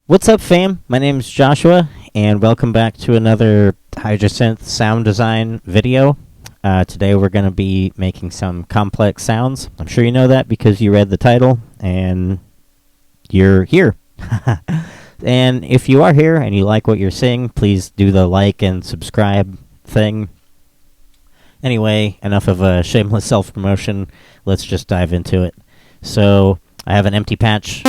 What's up, fam? My name's Joshua, and welcome back to another Hydrasynth sound design video. Today we're going to be making some complex sounds. I'm sure you know that because you read the title, and you're here. And if you are here and you like what you're seeing, please do the like and subscribe thing. Anyway, enough of a shameless self-promotion. Let's just dive into it. So, I have an empty patch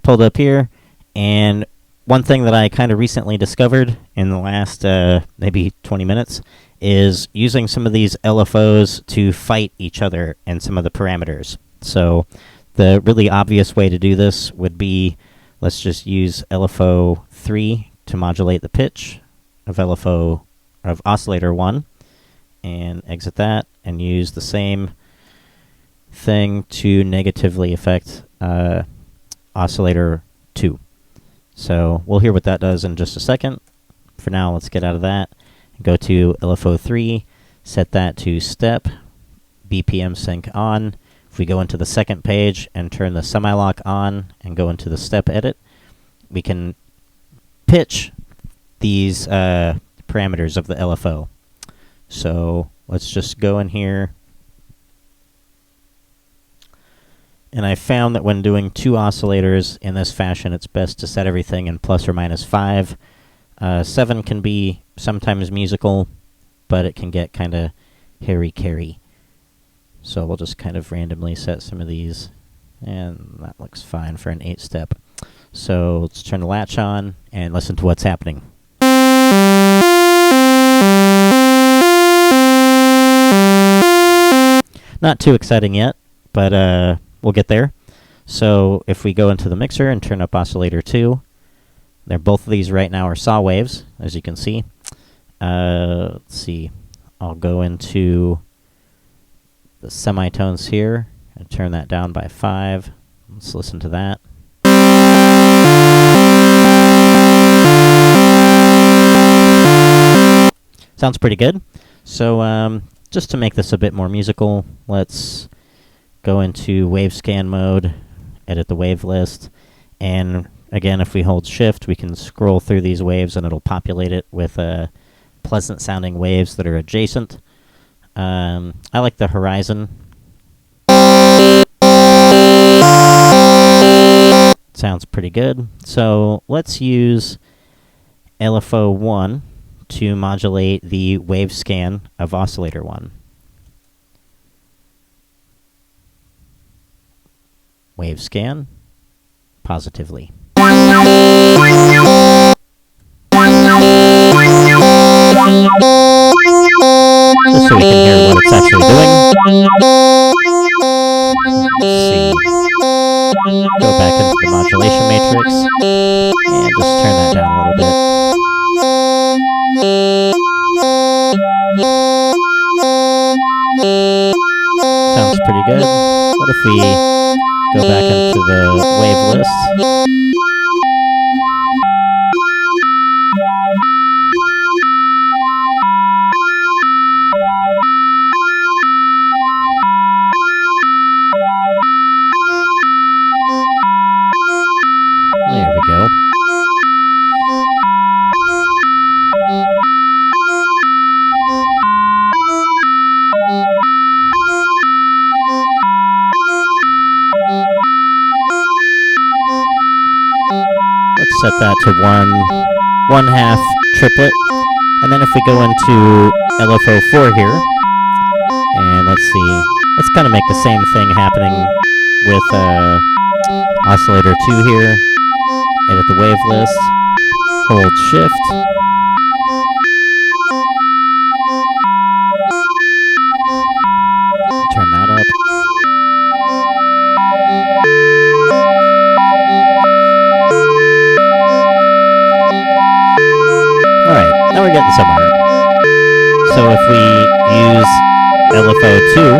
pulled up here. And one thing that I kind of recently discovered in the last maybe 20 minutes is using some of these LFOs to fight each other in some of the parameters. So the really obvious way to do this would be, let's just use LFO 3 to modulate the pitch of oscillator 1, and exit that, and use the same thing to negatively affect oscillator 2. So we'll hear what that does in just a second. For now, let's get out of that. Go to LFO 3, set that to step, BPM sync on. If we go into the second page and turn the semi-lock on and go into the step edit, we can pitch these parameters of the LFO. So let's just go in here. And I found that when doing two oscillators in this fashion, it's best to set everything in plus or minus 5. 7 can be sometimes musical, but it can get kind of hairy-carry. So we'll just kind of randomly set some of these, and that looks fine for an 8-step. So let's turn the latch on and listen to what's happening. Not too exciting yet, but we'll get there. So if we go into the mixer and turn up oscillator 2, both of these right now are saw waves, as you can see. Let's see. I'll go into the semitones here and turn that down by 5. Let's listen to that. Sounds pretty good. So just to make this a bit more musical, let's go into wave scan mode, edit the wave list, and again, if we hold shift, we can scroll through these waves and it'll populate it with pleasant sounding waves that are adjacent. I like the horizon. Sounds pretty good. So let's use LFO 1 to modulate the wave scan of oscillator 1. Wave scan positively. Just so we can hear what it's actually doing. Let's see. Go back into the modulation matrix and just turn that down a little bit. Sounds pretty good. What if we go back into the wave list? There we go. Set that to 1/2 triplet, and then if we go into LFO 4 here, and let's see, let's kind of make the same thing happening with oscillator 2 here. Edit the wave list, hold shift, turn that up. Now we're getting somewhere. So if we use LFO 2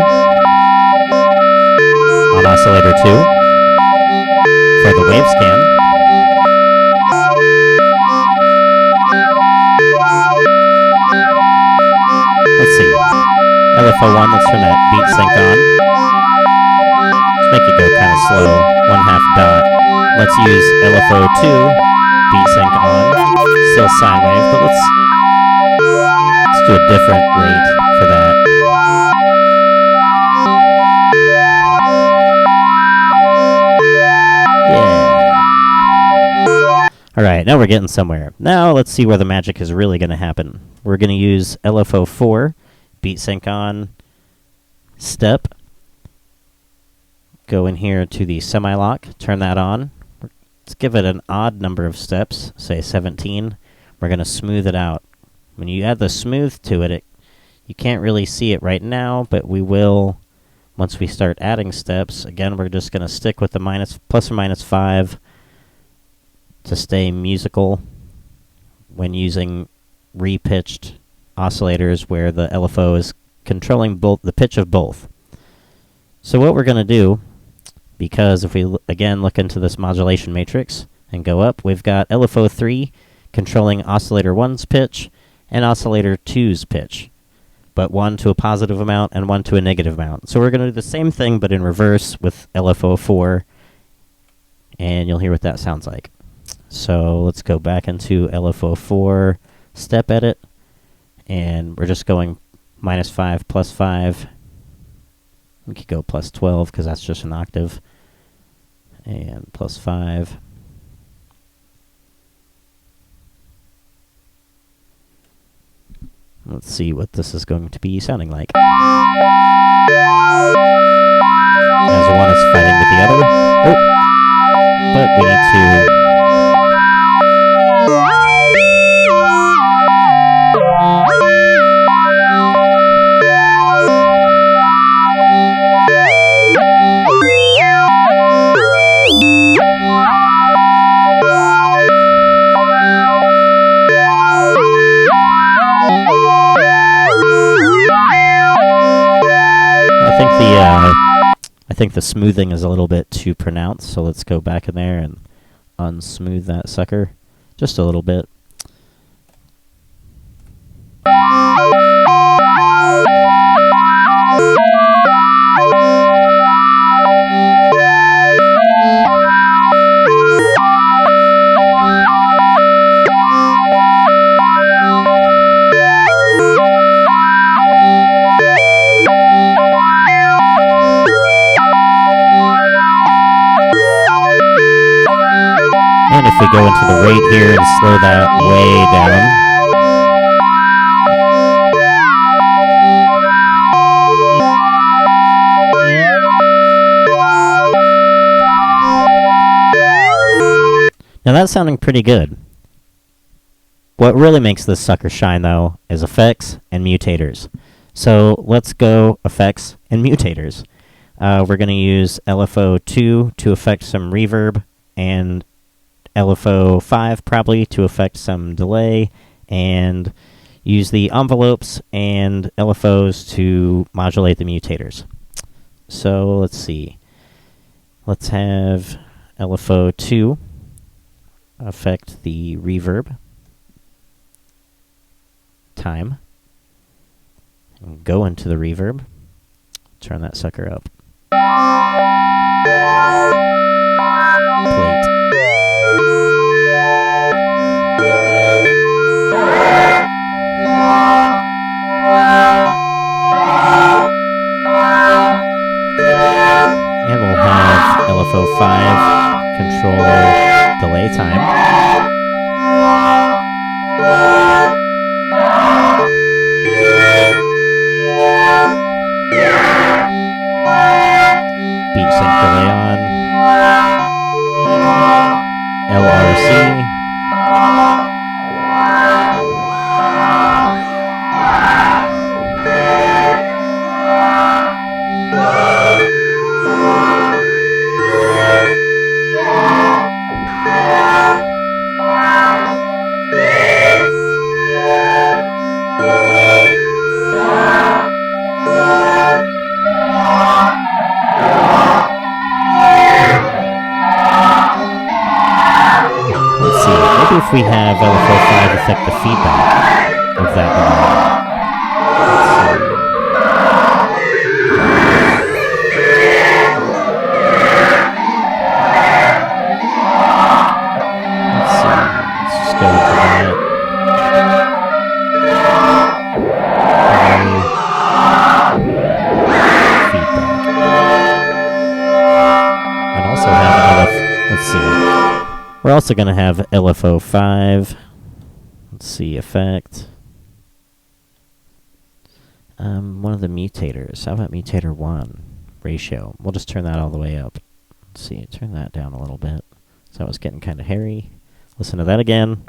on oscillator 2 for the wave scan, let's see. LFO 1, let's turn that beat sync on. Let's make it go kind of slow. 1/2 dot. let's use LFO2, beat sync on, still sine wave, but let's do a different rate for that. Alright, now we're getting somewhere. Now let's see where the magic is really going to happen. We're going to use LFO4, beat sync on, step, go in here to the semi-lock, turn that on. Let's give it an odd number of steps, say 17. We're going to smooth it out. When you add the smooth to it, you can't really see it right now, but we will once we start adding steps. Again, we're just going to stick with the plus or minus 5 to stay musical when using repitched oscillators where the LFO is controlling both the pitch of both. So what we're going to do, because if we again look into this modulation matrix and go up, we've got LFO3 controlling oscillator 1's pitch and oscillator 2's pitch, but one to a positive amount and one to a negative amount. So we're going to do the same thing but in reverse with LFO4, and you'll hear what that sounds like. So let's go back into LFO4 step edit, and we're just going minus 5, plus 5. We could go plus 12 because that's just an octave, and plus 5. Let's see what this is going to be sounding like. As one is fighting with the other. Oh, but we need to... I think the smoothing is a little bit too pronounced, so let's go back in there and unsmooth that sucker just a little bit. And if we go into the rate here and slow that way down. Now that's sounding pretty good. What really makes this sucker shine, though, is effects and mutators. So let's go effects and mutators. We're going to use LFO2 to affect some reverb, and LFO5 probably to affect some delay, and use the envelopes and LFOs to modulate the mutators. So let's see. Let's have LFO2 affect the reverb time. And go into the reverb. Turn that sucker up. Plate. And we'll have LFO5 control delay time. Beat sync delay on. LRC. If we have LFO5 affect the feedback of that delay. go into that. Feedback. And also have let's see. We're also going to have LFO5. Let's see, effect. One of the mutators. How about mutator 1? Ratio. We'll just turn that all the way up. Let's see, turn that down a little bit. So it's getting kind of hairy. Listen to that again.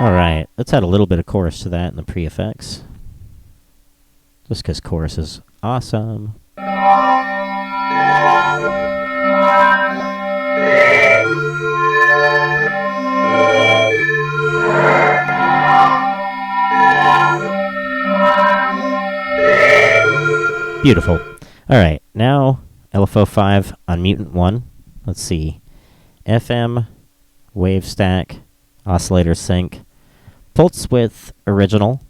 Alright, let's add a little bit of chorus to that in the pre-effects. Just because chorus is awesome. Beautiful. Alright, now LFO5 on mutant 1. Let's see. FM, wave stack, oscillator sync, pulse width original,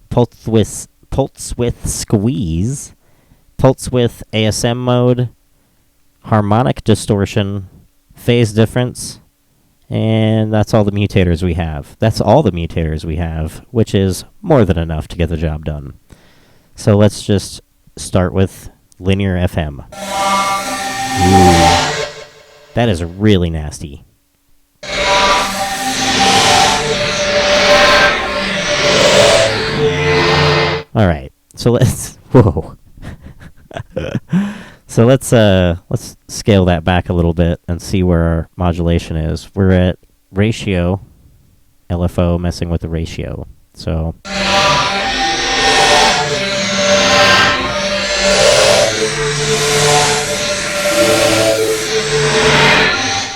pulse width squeeze, pulse width ASM mode, harmonic distortion, phase difference, and that's all the mutators we have. That's all the mutators we have, which is more than enough to get the job done. So let's just start with linear FM. Ooh, that is really nasty. All right, so let's whoa. So let's scale that back a little bit and see where our modulation is. We're at ratio, LFO messing with the ratio. So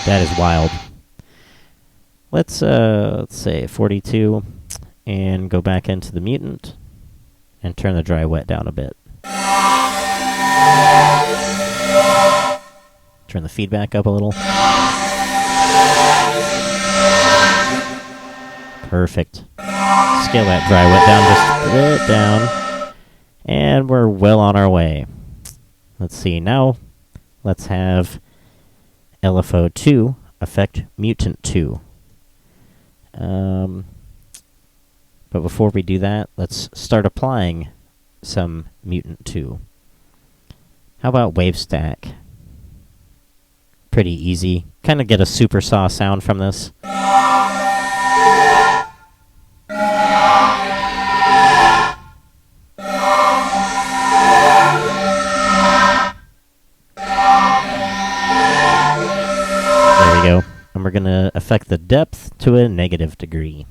that is wild. Let's say 42 and go back into the mutant and turn the dry wet down a bit. Turn the feedback up a little. Perfect. Scale that dry wet down just a bit down. And we're well on our way. Let's see, now let's have LFO2 affect mutant 2. But before we do that, let's start applying some mutant 2. How about wave stack? Pretty easy. Kind of get a super saw sound from this. There we go. And we're going to affect the depth to a negative degree.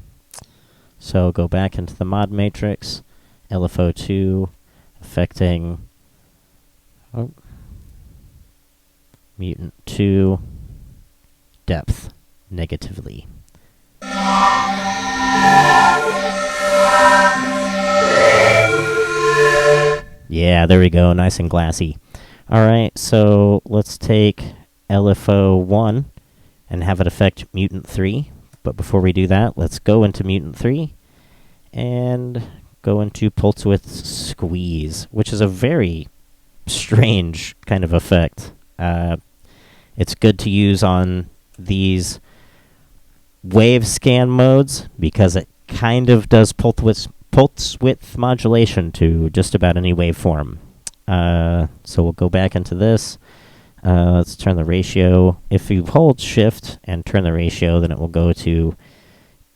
So go back into the mod matrix, LFO2, affecting mutant 2, depth, negatively. Yeah, there we go, nice and glassy. Alright, so let's take LFO1 and have it affect mutant 3. But before we do that, let's go into mutant 3 and go into pulse width squeeze, which is a very strange kind of effect. It's good to use on these wave scan modes because it kind of does pulse width modulation to just about any waveform. So we'll go back into this. Let's turn the ratio. If you hold shift and turn the ratio, then it will go to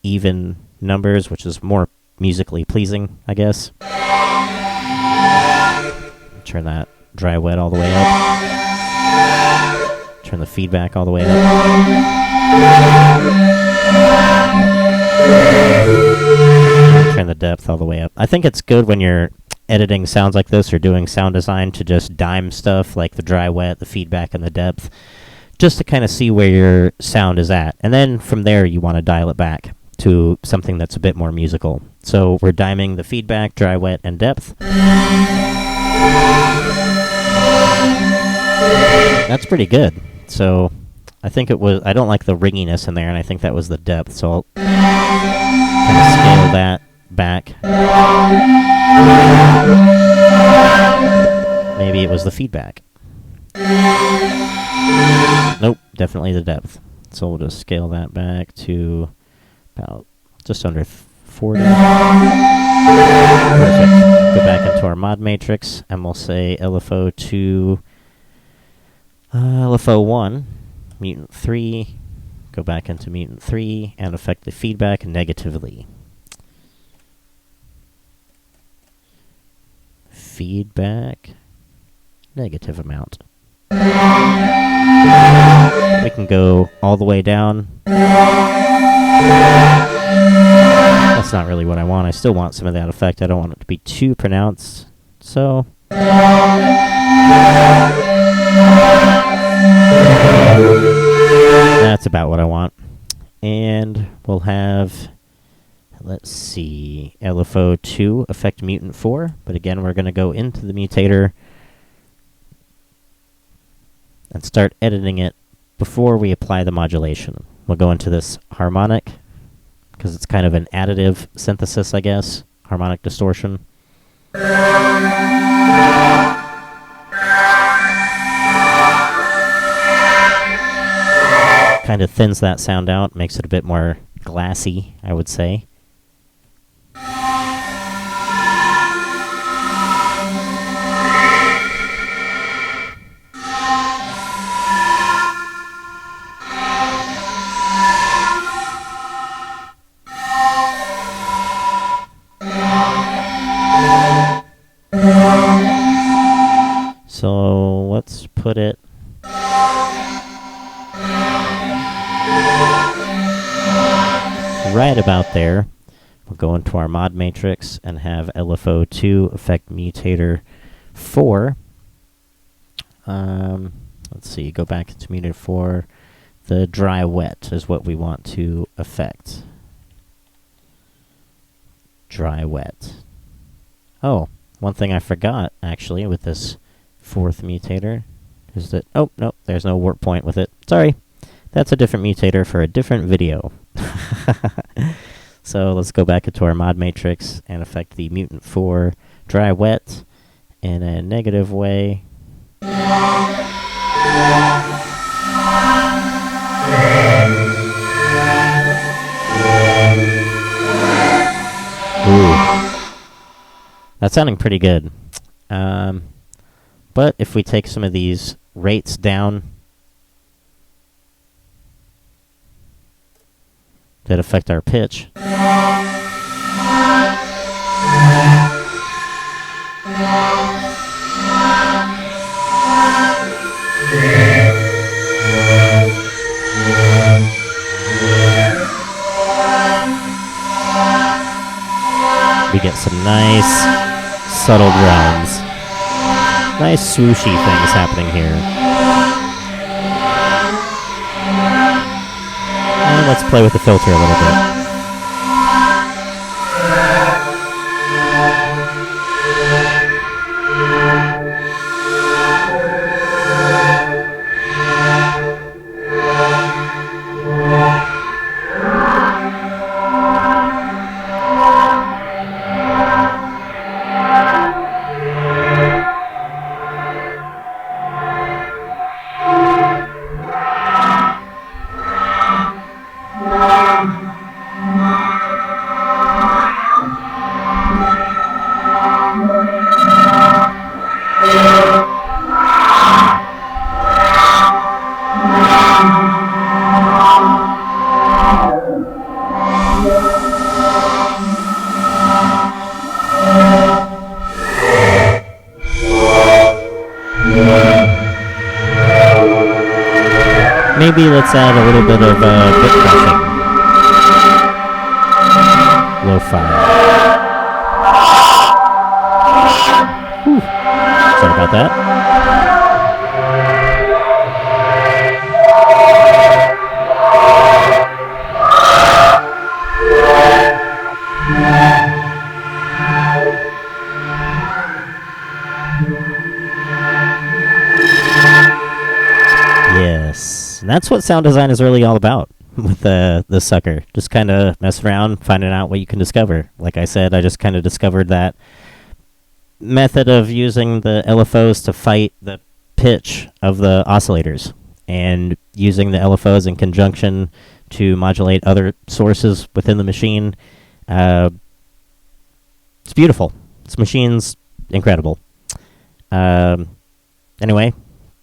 even numbers, which is more musically pleasing, I guess. Turn that dry wet all the way up. Turn the feedback all the way up. Turn the depth all the way up. I think it's good when you're editing sounds like this or doing sound design to just dime stuff like the dry wet, the feedback, and the depth, just to kind of see where your sound is at. And then from there, you want to dial it back to something that's a bit more musical. So we're diming the feedback, dry wet, and depth. That's pretty good. So I think it was, I don't like the ringiness in there, and I think that was the depth, so I'll kind of scale that back. Maybe it was the feedback. Nope, definitely the depth. So we'll just scale that back to about just under 40. Perfect. Go back into our mod matrix, and we'll say LFO2, LFO1, mutant 3, go back into mutant 3, and affect the feedback negatively. Feedback, negative amount. We can go all the way down. That's not really what I want. I still want some of that effect. I don't want it to be too pronounced. So that's about what I want. And we'll have, let's see, LFO2 affect mutant 4. But again, we're going to go into the mutator and start editing it before we apply the modulation. We'll go into this harmonic, because it's kind of an additive synthesis, I guess. Harmonic distortion. Kind of thins that sound out, makes it a bit more glassy, I would say. So let's put it right about there. We'll go into our mod matrix and have LFO2 affect mutator 4. Let's see, go back into mutator 4. The dry wet is what we want to affect. Dry wet. Oh, one thing I forgot, actually, with this 4th mutator is that, oh, no, there's no warp point with it. Sorry. That's a different mutator for a different video. So let's go back into our mod matrix and affect the mutant 4 dry wet in a negative way. Ooh. That's sounding pretty good. But if we take some of these rates down that affect our pitch, we get some nice subtle drums. Nice swooshy things happening here. And let's play with the filter a little bit. Maybe let's add a little bit of bit crushing. Lo-fi. Whew. Sorry about that. And that's what sound design is really all about with this sucker. Just kind of mess around, finding out what you can discover. Like I said, I just kind of discovered that method of using the LFOs to fight the pitch of the oscillators, and using the LFOs in conjunction to modulate other sources within the machine. It's beautiful. This machine's incredible. Anyway,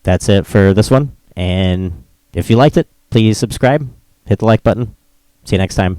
that's it for this one. And if you liked it, please subscribe, hit the like button. See you next time.